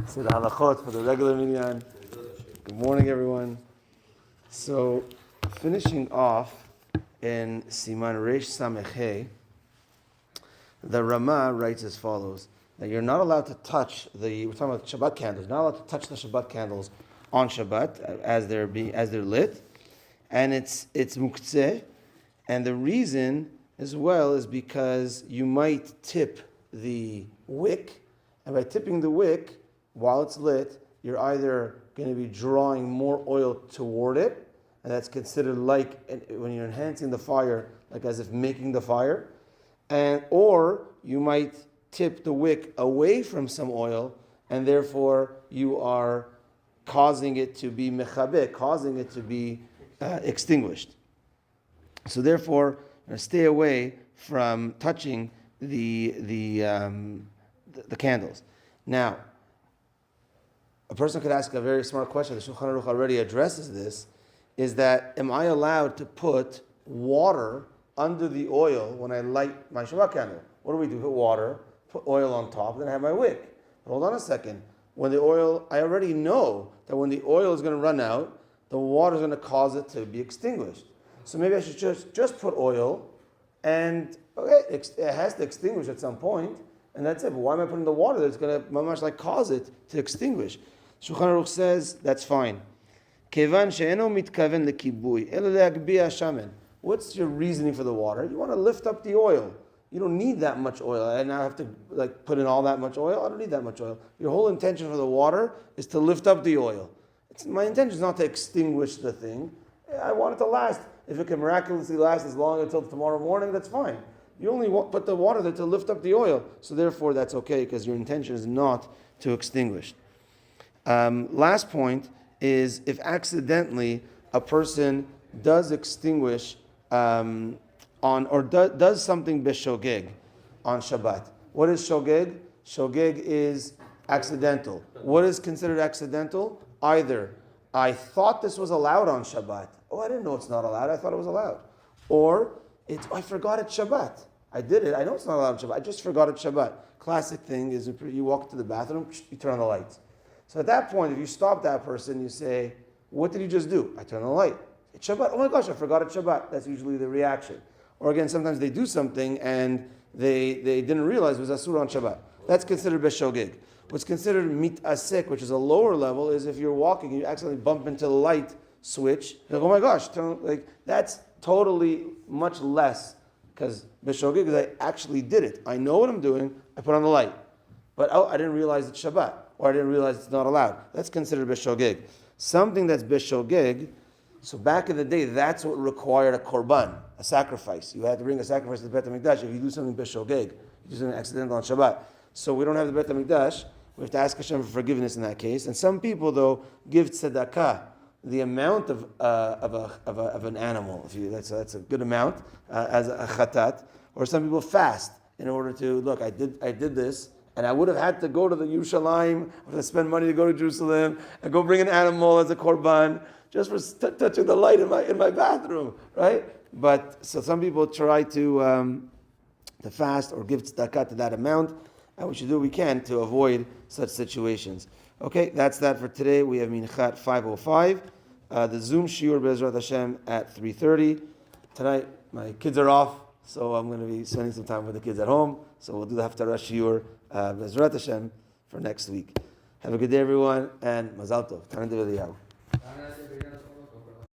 So the halachot for the regular minyan. Good morning, everyone. So, finishing off in Siman Reish Samech, the Rama writes as follows: that you're not allowed to touch we're talking about Shabbat candles. You're not allowed to touch the Shabbat candles on Shabbat as they're lit, and it's muktzeh. And the reason as well is because you might tip the wick, and by tipping the wick while it's lit, you're either going to be drawing more oil toward it, and that's considered like when you're enhancing the fire, like as if making the fire, or you might tip the wick away from some oil, and therefore you are causing it to be mechabeh, causing it to be extinguished. So therefore, stay away from touching the candles. Now, a person could ask a very smart question. The Shulchan Aruch already addresses this: is that am I allowed to put water under the oil when I light my Shabbat candle? What do? Put water, put oil on top, then I have my wick. But hold on a second. When the oil, I already know that when the oil is going to run out, the water is going to cause it to be extinguished. So maybe I should just put oil, and okay, it has to extinguish at some point, and that's it. But why am I putting the water that's going to mamash like cause it to extinguish? Shulchan Aruch says that's fine. Kevan she'eno mitkaven lekibui ela le'agbiya shamen. What's your reasoning for the water? You want to lift up the oil. You don't need that much oil. I now have to put in all that much oil. I don't need that much oil. Your whole intention for the water is to lift up the oil. My intention is not to extinguish the thing. I want it to last. If it can miraculously last as long until tomorrow morning, that's fine. You only put the water there to lift up the oil. So therefore that's okay, because your intention is not to extinguish. Last point is if accidentally a person does extinguish does something b'shogeg on Shabbat. What is shogeg? Shogeg is accidental. What is considered accidental? Either I thought this was allowed on Shabbat. Oh, I didn't know it's not allowed. I thought it was allowed. Or I forgot it's Shabbat. I did it. I know it's not allowed on Shabbat. I just forgot it's Shabbat. Classic thing is you walk to the bathroom, you turn on the lights. So at that point, if you stop that person, you say, what did you just do? I turned on the light. It's Shabbat. Oh my gosh, I forgot it's Shabbat. That's usually the reaction. Or again, sometimes they do something and they didn't realize it was Asur on Shabbat. That's considered beshogeg. What's considered mitasek, which is a lower level, is if you're walking and you accidentally bump into the light switch, you're like, oh my gosh, that's totally much less, because beshogeg is I actually did it. I know what I'm doing, I put on the light. But I didn't realize it's Shabbat, or I didn't realize it's not allowed. That's considered beshogeg. Something that's beshogeg, so back in the day, that's what required a korban, a sacrifice. You had to bring a sacrifice to the Beit HaMikdash if you do something beshogeg, you do something accidental on Shabbat. So we don't have the Beit HaMikdash. We have to ask Hashem for forgiveness in that case. And some people, though, give tzedakah, the amount of an animal. That's a good amount as a chatat. Or some people fast in order to look. I did this, and I would have had to go to the Yerushalayim, I would have spent money to go to Jerusalem and go bring an animal as a korban just for touching the light in my bathroom, right? But so some people try to fast or give tzedakah to that amount. And we should do what we can to avoid such situations. Okay, that's that for today. We have Minchat 5:05. The Zoom shiur Be'ezrat Hashem at 3:30. Tonight, my kids are off, so I'm going to be spending some time with the kids at home. So we'll do the Haftarah shiur Be'ezrat Hashem for next week. Have a good day, everyone, and Mazal Tov. Tanan D'Eliyahu.